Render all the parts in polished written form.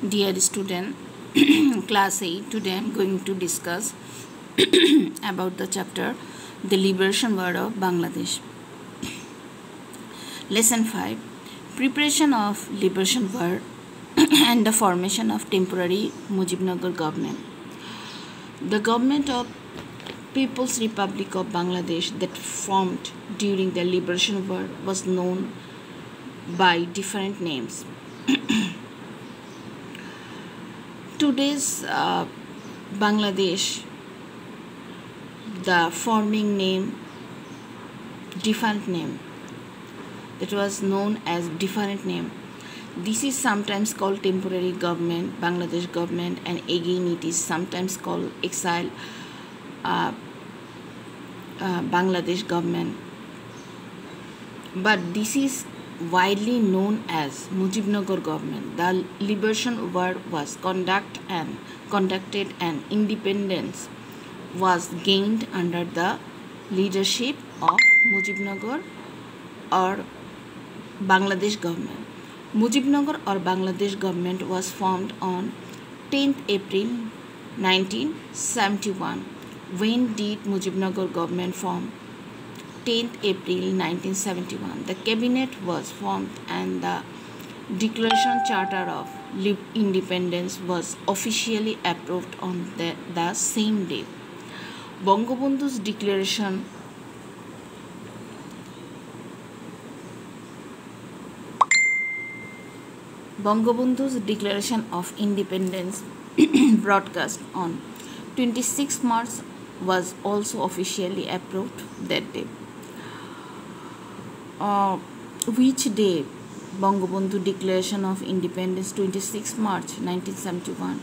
Dear student, class 8, today I am going to discuss about the chapter The Liberation War of Bangladesh. Lesson 5, Preparation of Liberation War and the formation of temporary Mujibnagar government. The government of People's Republic of Bangladesh that formed during the Liberation War was known by different names. Today's Bangladesh, the forming name, different name, that was known as different name. This is sometimes called temporary government, Bangladesh government, and again it is sometimes called exile Bangladesh government. But this is widely known as Mujibnagar government. The Liberation War was conducted and independence was gained under the leadership of Mujibnagar or Bangladesh government. Mujibnagar or Bangladesh government was formed on 10th April 1971. When did Mujibnagar government form? 10th April 1971. The cabinet was formed and the Declaration Charter of Independence was officially approved on the same day. Bangabandhu's declaration of Independence broadcast on 26 March was also officially approved that day. Which day? Bangabandhu Declaration of Independence, 26 March 1971.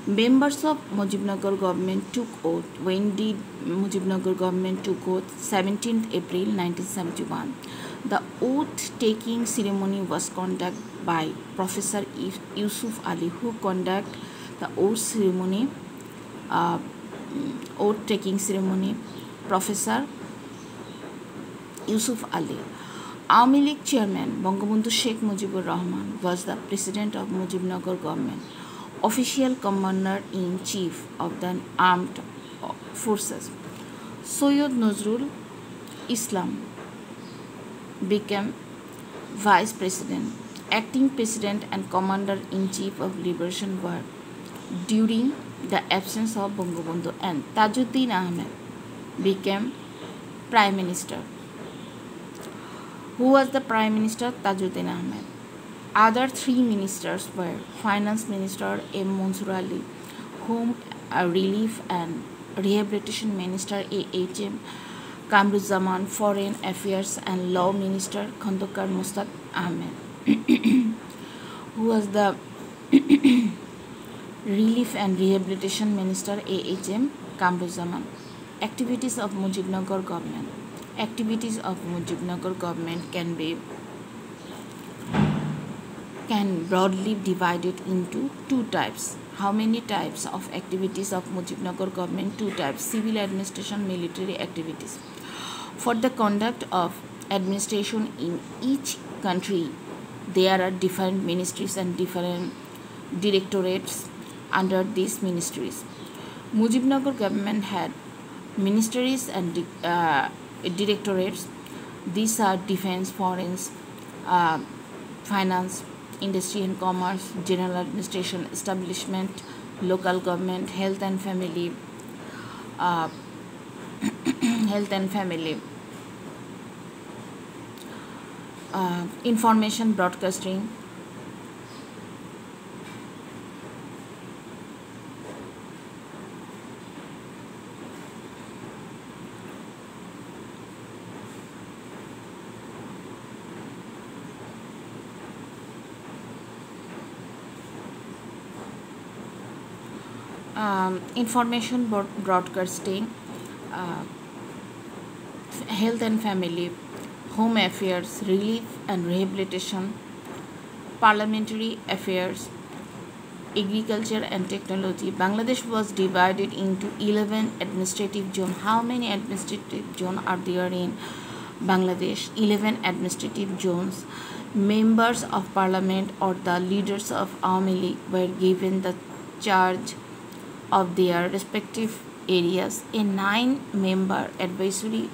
Members of Mujibnagar government took oath. When did Mujibnagar government took oath? 17th April 1971. The oath-taking ceremony was conducted by Professor Yusuf Ali, who conducted the oath-taking ceremony. Professor Yusuf Ali. Awami League chairman Bangabandhu Sheikh Mujibur Rahman was the president of Mujibnagar government, official commander-in-chief of the armed forces. Soyod Nazrul Islam became vice president, acting president and commander-in-chief of Liberation War during the absence of Bangabandhu, and Tajuddin Ahmed became prime minister. Who was the prime minister? Tajuddin Ahmed. Other three ministers were Finance Minister M. Mansur Ali, Home Relief and Rehabilitation Minister A.H.M. Kamruzzaman, Foreign Affairs and Law Minister Khandokar Mustaq Ahmed. Who was the Relief and Rehabilitation Minister A.H.M. Kamruzzaman. Activities of Mujibnagar government. Activities of Mujibnagar government can broadly divided into two types. How many types of activities of Mujibnagar government? Two types: civil administration, military activities. For the conduct of administration in each country, there are different ministries and different directorates under these ministries. Mujibnagar government had ministries and directorates. These are defense, foreign, finance, industry and commerce, general administration, establishment, local government, health and family, information broadcasting, information broadcasting, health and family, home affairs, relief and rehabilitation, parliamentary affairs, agriculture and technology. Bangladesh was divided into 11 administrative zones. How many administrative zones are there in Bangladesh? 11 administrative zones. Members of parliament or the leaders of Awami League were given the charge of their respective areas. A 9-member advisory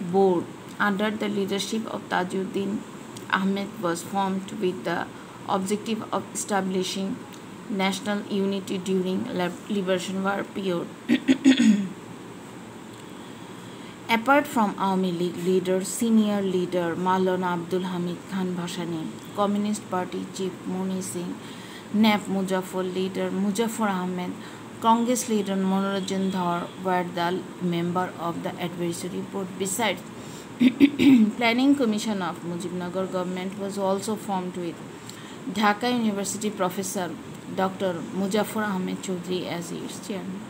board under the leadership of Tajuddin Ahmed was formed with the objective of establishing national unity during Liberation War period. Apart from Awami League leader, senior leader Maulana Abdul Hamid Khan Bhashani, Communist Party chief Moni Singh, NAP Muzaffar leader Muzaffar Ahmed, Congress leader Manoranjan Dhar were the member of the advisory board. Besides, Planning Commission of Mujibnagar government was also formed with Dhaka University professor Dr. Muzaffar Ahmed Chaudhry as its chairman.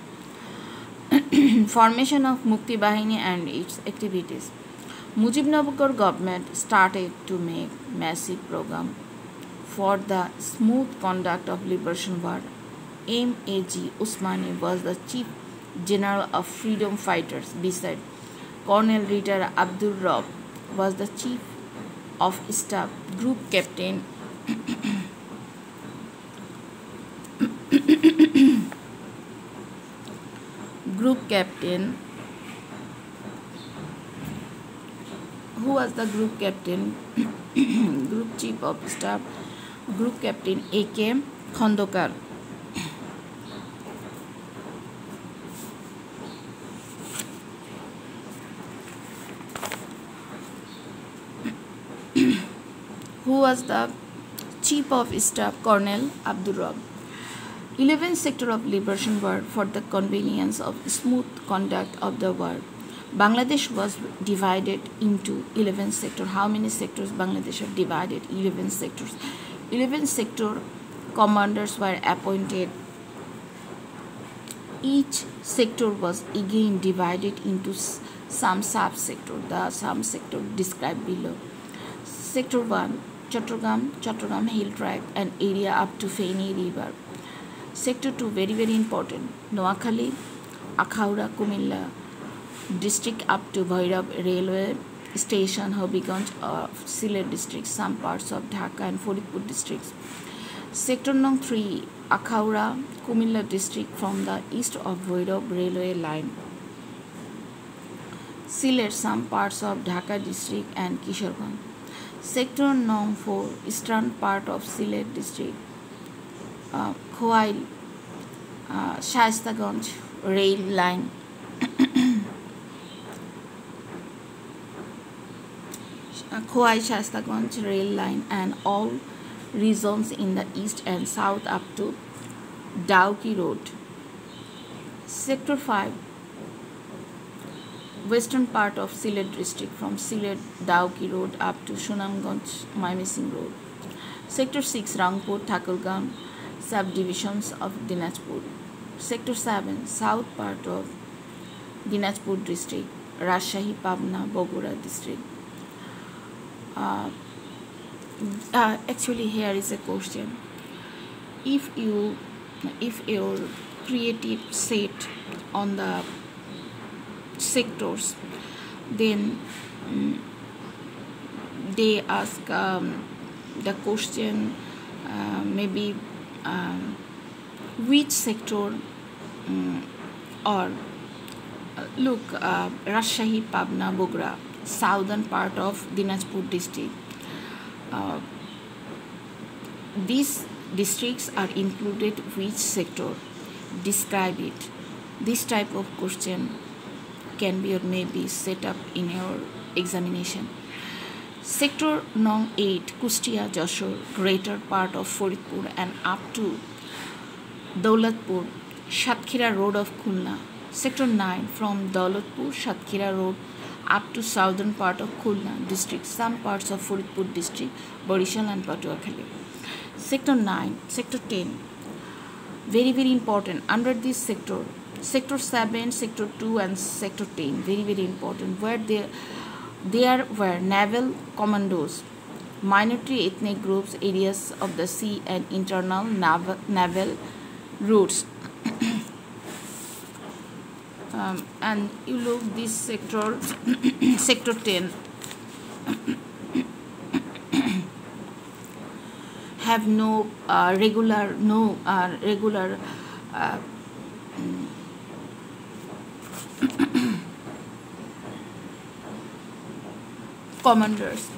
Formation of Mukti Bahini and its activities. Mujibnagar government started to make massive program for the smooth conduct of liberation war. M.A.G. Usmani was the chief general of freedom fighters. Beside, Colonel Rita Abdul Rauf was the chief of staff, group captain group captain who was the group captain group chief of staff, group captain A.K. Khandokar. Who was the chief of staff, Colonel Abdul Rauf. 11th sector of liberation war for the convenience of smooth conduct of the war. Bangladesh was divided into 11 sectors. How many sectors Bangladesh have divided? 11 sectors. 11 sector commanders were appointed. Each sector was again divided into some sub-sector. The sub-sector described below. Sector 1, Chattogram Hill Tract and area up to Feni River. Sector 2, very important, Noakhali, Akhaura, Kumilla district up to Bhairab railway station, Habiganj of Sylhet district, some parts of Dhaka and Faridpur districts. Sector Nong 3, Akhaura, Kumilla district from the east of Bhairab railway line. Sylhet, some parts of Dhaka district and Kishoreganj. Sector Nong 4, eastern part of Sylhet district, Khowail, Shahistaganj rail line. Khowail Shahistaganj rail line and all regions in the east and south up to Dauki Road. Sector 5, western part of Sylhet district from Sylhet Dauki Road up to Sunamganj Mymensingh Road. Sector 6, Rangpur Thakurgaon subdivisions of Dinajpur. Sector 7, south part of Dinajpur district, Rajshahi, Pabna, Bogora district. Actually, here is a question. If your creative set on the sectors, then they ask the question maybe which sector or look, Rajshahi, Pabna, Bogra, southern part of Dinajpur district. These districts are included which sector? Describe it. This type of question can be or may be set up in your examination. Sector Nong 8, Kustia, Jashore, greater part of Faridpur and up to Daulatpur, Satkhira road of Khulna. Sector 9, from Daulatpur, Satkhira road up to southern part of Khulna district, some parts of Faridpur district, Barishal and Patuakhali. Sector 9, Sector 10, very important. Under this sector, Sector 7, Sector 2 and Sector 10, very important, where there were naval commandos, minority ethnic groups, areas of the sea and internal naval routes. And you look this sector, Sector 10. have no regular uh, commanders,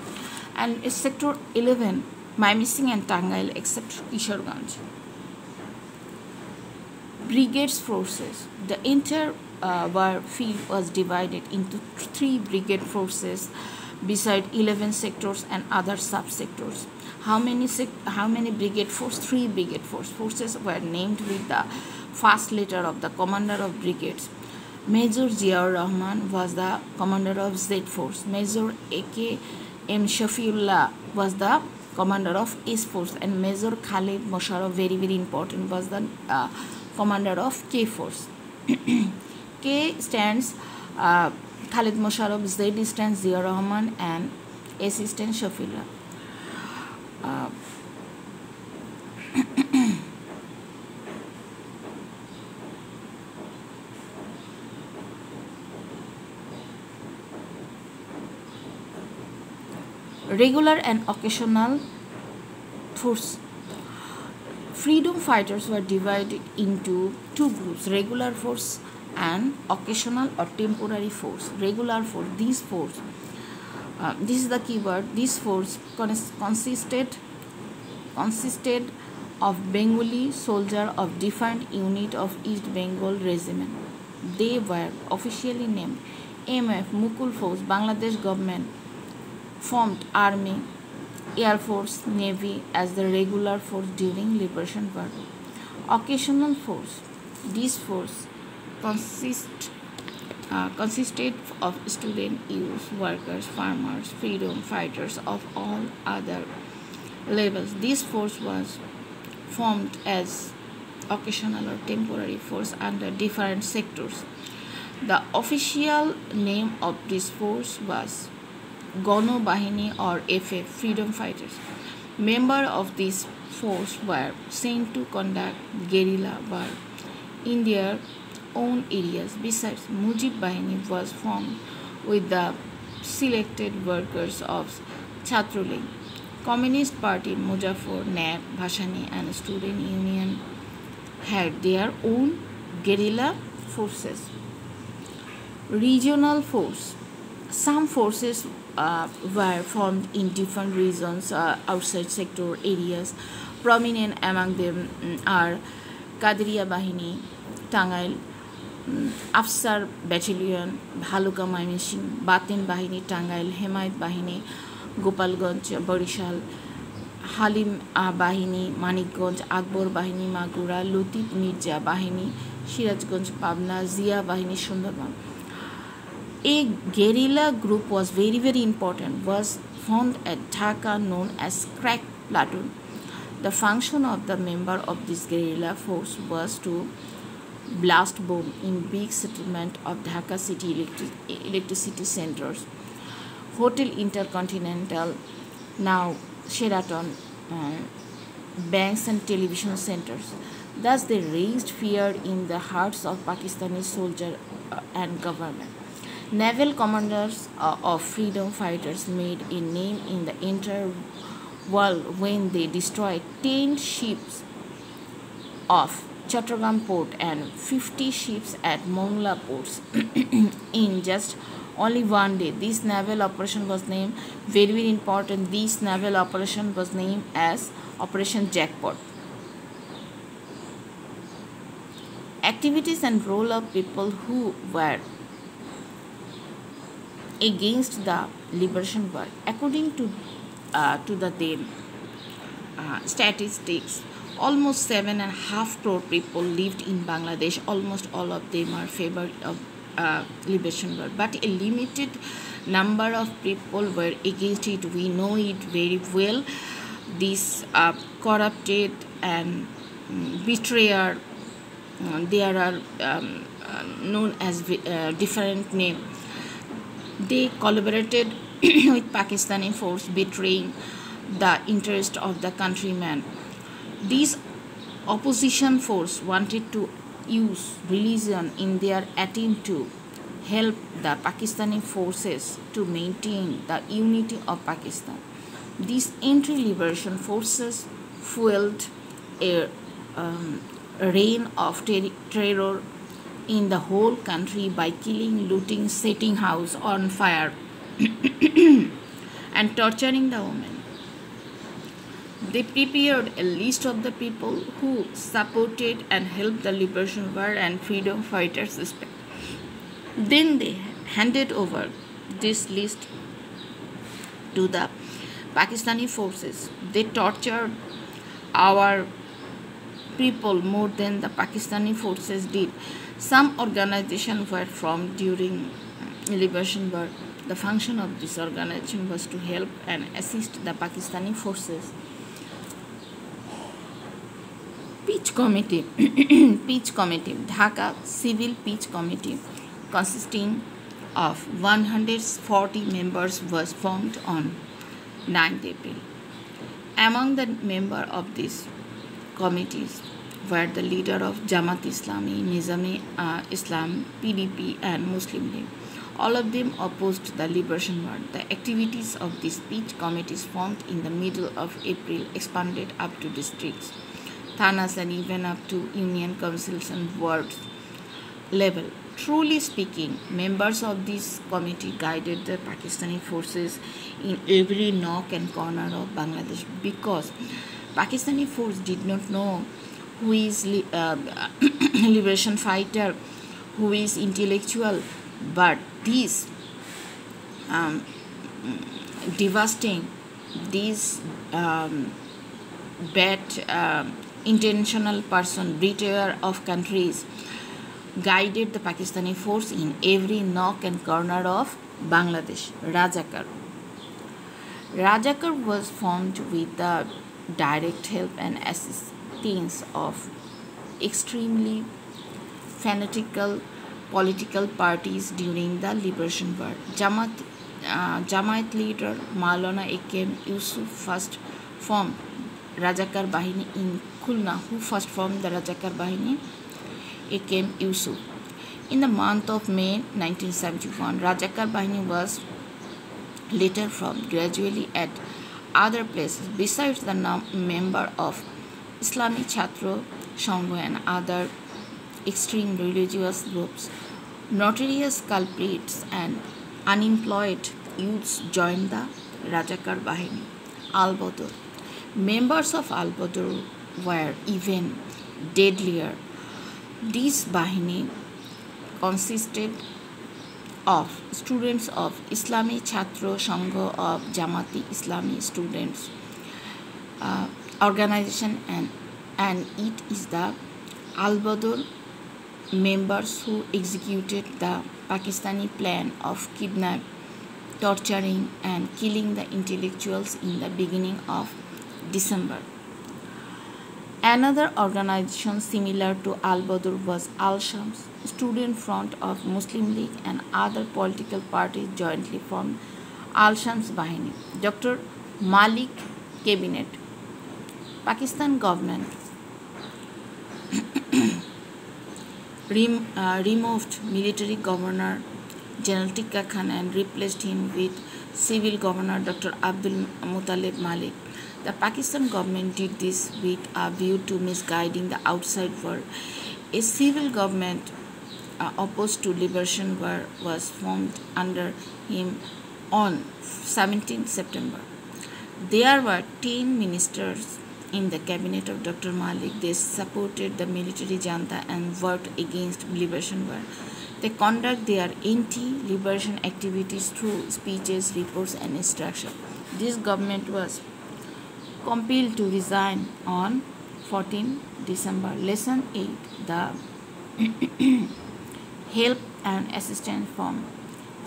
and sector 11 Mymensingh and Tangail except Kishoreganj. Brigades forces. The entire war field was divided into three brigade forces beside 11 sectors and other subsectors. How many brigade force? Three brigade forces were named with the first letter of the commander of brigades. Major Ziaur Rahman was the commander of Z force. Major A.K. M. Shafiullah was the commander of S force, and Major Khalid Mosharraf, very important, was the commander of K force. K stands Khalid Mosharraf, Z stands Ziaur Rahman, and S stands Shafiullah. Regular and occasional force. Freedom fighters were divided into two groups: regular force and occasional or temporary force. Regular force, this is the keyword. This force consisted of Bengali soldier of defined unit of East Bengal Regiment. They were officially named MF Mukul Force. Bangladesh government formed Army, Air Force, Navy as the regular force during Liberation War. Occasional force. This force consisted of student, youth, workers, farmers, freedom fighters of all other levels. This force was formed as occasional or temporary force under different sectors. The official name of this force was Gano Bahini or FF, freedom fighters. Members of this force were sent to conduct guerrilla war in their own areas. Besides, Mujib Bahini was formed with the selected workers of Chhatrলীগ. Communist Party, Muzaffar, NAP, Bhashani and Student Union had their own guerrilla forces. Regional force. Some forces were formed in different regions outside sector areas. Prominent among them are Kadriya Bahini, Tangail, Afsar Battalion, Bhaluka Mymensingh, Batin Bahini, Tangail, Hemayat Bahini, Gopalganj, Barishal, Halim Bahini, Manikganj, Akbar Bahini, Magura, Latif Mirza Bahini, Sirajganj, Pabna, Zia Bahini, Sundarban. A guerrilla group was very important, was formed at Dhaka known as crack platoon. The function of the member of this guerrilla force was to blast bomb in big settlement of Dhaka city electricity centers, Hotel Intercontinental, now Sheraton, banks and television centers. Thus they raised fear in the hearts of Pakistani soldiers and government. Naval commanders of freedom fighters made a name in the entire world when they destroyed 10 ships off Chattogram port and 50 ships at Mongla ports in just only one day. This naval operation was named, very important, this naval operation was named as Operation Jackpot. Activities and role of people who were against the liberation war. According to the then statistics, almost 7.5 crore people lived in Bangladesh. Almost all of them are favored of liberation war, but a limited number of people were against it. We know it very well. These corrupted and betrayer, there are known as different names. They collaborated with Pakistani force, betraying the interest of the countrymen. This opposition force wanted to use religion in their attempt to help the Pakistani forces to maintain the unity of Pakistan. These anti-liberation forces fueled a um, reign of terror in the whole country by killing, looting, setting house on fire, and torturing the women. They prepared a list of the people who supported and helped the liberation war and freedom fighters. Then they handed over this list to the Pakistani forces. They tortured our people more than the Pakistani forces did. Some organizations were formed during liberation war. The function of this organization was to help and assist the Pakistani forces. Peace Committee, Peace Committee, Dhaka Civil Peace Committee, consisting of 140 members, was formed on 9th April. Among the members of these committees were the leader of Jamaat Islami, Nizami Islam, PDP, and Muslim League. All of them opposed the liberation war. The activities of these peace committees formed in the middle of April expanded up to districts, thanas, and even up to union councils and wards level. Truly speaking, members of this committee guided the Pakistani forces in every nook and corner of Bangladesh, because Pakistani force did not know who is liberation fighter, who is intellectual, but these devastating, these bad intentional person, betrayer of countries, guided the Pakistani force in every nook and corner of Bangladesh. Rajakar was formed with the direct help and assistance of extremely fanatical political parties during the liberation war. Jamaat leader Maulana A.K.M. Yusuf first formed Rajakar Bahini in Khulna. Who first formed the Rajakar Bahini? A.K.M. Yusuf. In the month of May 1971, Rajakar Bahini was later formed gradually at other places. Besides the member of Islami Chhatro Sangh and other extreme religious groups, notorious culprits and unemployed youths joined the Rajakar Bahini. Al-Badr. Members of Al-Badr were even deadlier. This Bahini consisted of students of Islami Chhatro Sangh of Jamati Islami students organization, and it is the Al-Badr members who executed the Pakistani plan of kidnapping, torturing, and killing the intellectuals in the beginning of December. Another organization similar to Al-Badr was Al-Shams, Student Front of Muslim League, and other political parties jointly formed Al-Shams Bahini. Dr. Malik Cabinet. Pakistan government removed military governor General Tikka Khan and replaced him with civil governor Dr. Abdul Muttalib Malik. The Pakistan government did this with a view to misguiding the outside world. A civil government opposed to liberation war was formed under him on 17 September. There were 10 ministers in the cabinet of Dr. Malik. They supported the military junta and worked against liberation war. They conduct their anti-liberation activities through speeches, reports, and instruction. This government was compelled to resign on 14 December. Lesson 8. The help and assistance from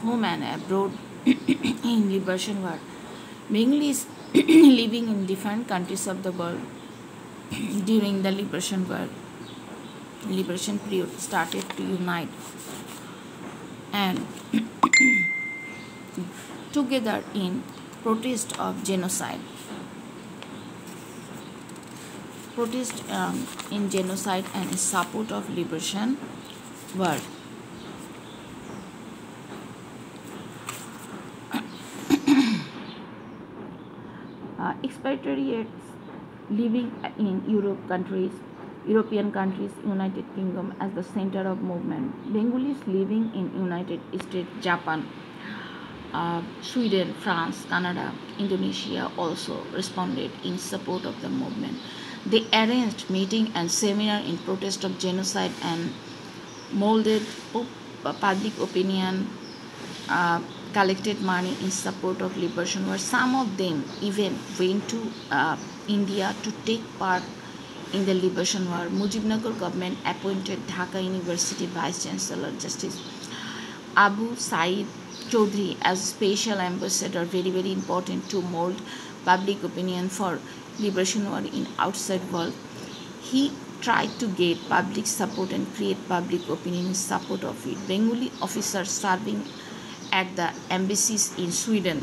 home and abroad in liberation war. Bengalis living in different countries of the world during the liberation period started to unite and together in protest of genocide. In genocide and in support of liberation war. Expatriates living in European countries, United Kingdom as the center of movement. Bengalis living in United States, Japan, Sweden, France, Canada, Indonesia also responded in support of the movement. They arranged meeting and seminar in protest of genocide and molded public opinion, collected money in support of liberation war. Some of them even went to India to take part in the liberation war. Mujibnagar government appointed Dhaka University Vice Chancellor Justice Abu Said Chaudhry as special ambassador, very important to mold public opinion for liberation war in outside world. He tried to get public support and create public opinion in support of it. Bengali officers serving at the embassies in Sweden,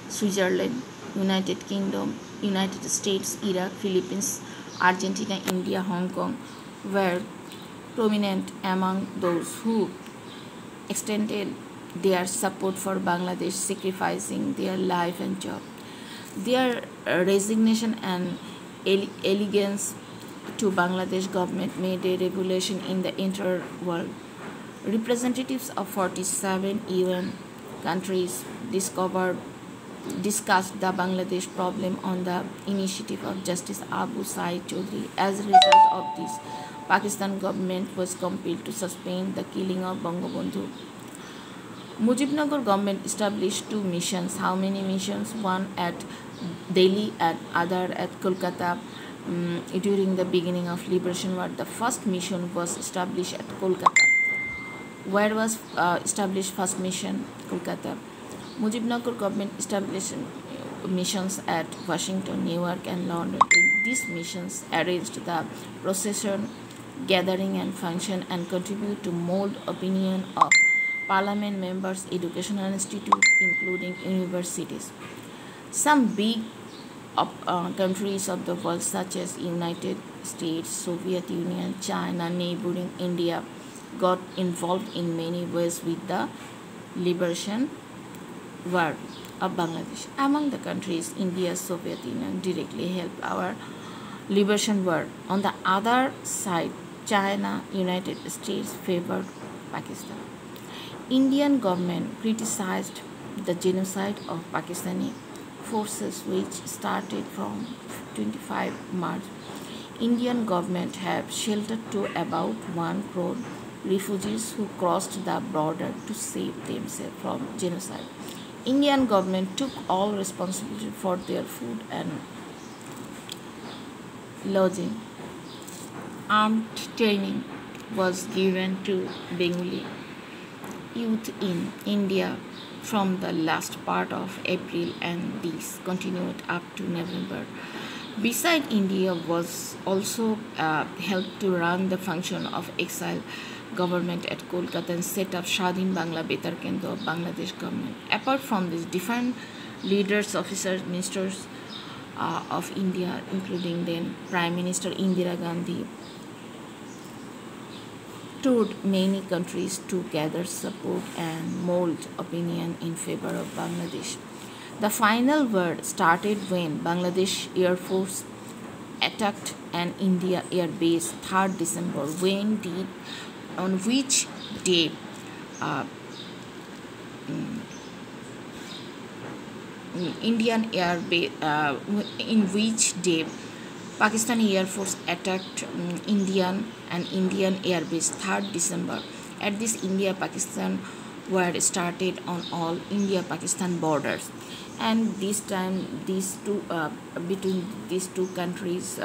Switzerland, United Kingdom, United States, Iraq, Philippines, Argentina, India, Hong Kong were prominent among those who extended their support for Bangladesh, sacrificing their life and job. Their resignation and allegiance to Bangladesh government made a revolution in the entire world. Representatives of 47 UN countries discussed the Bangladesh problem on the initiative of Justice Abu Said Chaudhry. As a result of this, Pakistan government was compelled to suspend the killing of Bangabandhu. Mujibnagar government established two missions. How many missions? One at Delhi and other at Kolkata. During the beginning of liberation war, the first mission was established at Kolkata. Where was established first mission? Kolkata. Mujibnagar government established missions at Washington, New York, and London. These missions arranged the procession, gathering, and function, and contribute to mold opinion of parliament members, educational institutes, including universities. Some big countries of the world, such as United States, Soviet Union, China, neighboring India, got involved in many ways with the liberation war of Bangladesh. Among the countries, India, Soviet Union directly helped our liberation war. On the other side, China, United States favored Pakistan. Indian government criticized the genocide of Pakistani forces, which started from 25 March. Indian government have sheltered to about 1 crore refugees who crossed the border to save themselves from genocide. Indian government took all responsibility for their food and lodging. Armed training was given to Bengali youth in India from the last part of April, and this continued up to November. Beside India was also helped to run the function of exile government at Kolkata and set up Shadin Bangla Betar Kendra of Bangladesh government. Apart from this, different leaders, officers, ministers of India, including then Prime Minister Indira Gandhi, toured many countries to gather support and mold opinion in favor of Bangladesh. The final war started when Bangladesh Air Force attacked an India air base 3rd December, on which day Indian air base, in which day Pakistani Air Force attacked Indian air base 3rd December. At this, India-Pakistan war started on all India-Pakistan borders, and this time these two between these two countries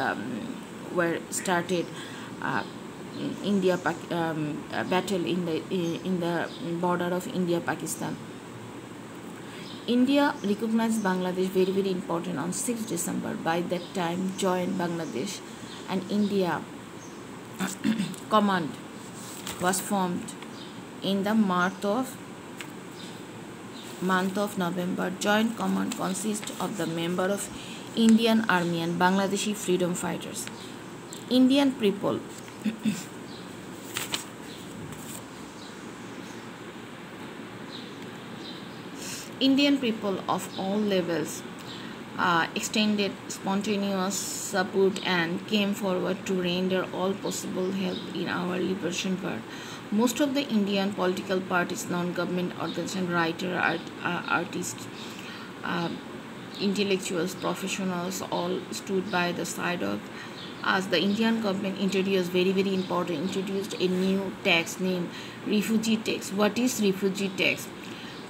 were started battle in the border of India-Pakistan. India recognized Bangladesh, very important, on 6th December. By that time, joined Bangladesh, and India command was formed in the month of November. Joint command consists of the member of Indian Army and Bangladeshi freedom fighters. Indian people Indian people of all levels extended spontaneous support and came forward to render all possible help in our liberation war. Most of the Indian political parties, non-government organizations, artists, uh, intellectuals, professionals all stood by the side of us. The Indian government introduced very important, introduced a new tax named refugee tax. What is refugee tax?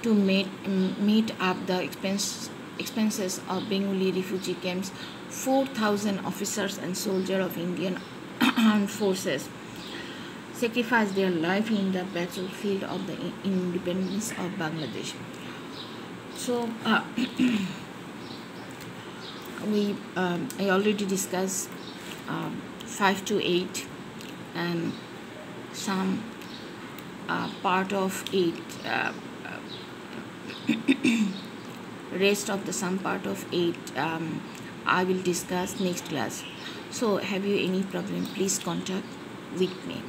To meet up the expenses of Bengali refugee camps, 4,000 officers and soldiers of Indian armed forces sacrificed their life in the battlefield of the independence of Bangladesh. So I already discussed 5 to 8 and some part of 8 rest of the some part of 8 I will discuss next class. So have you any problem, please contact with me.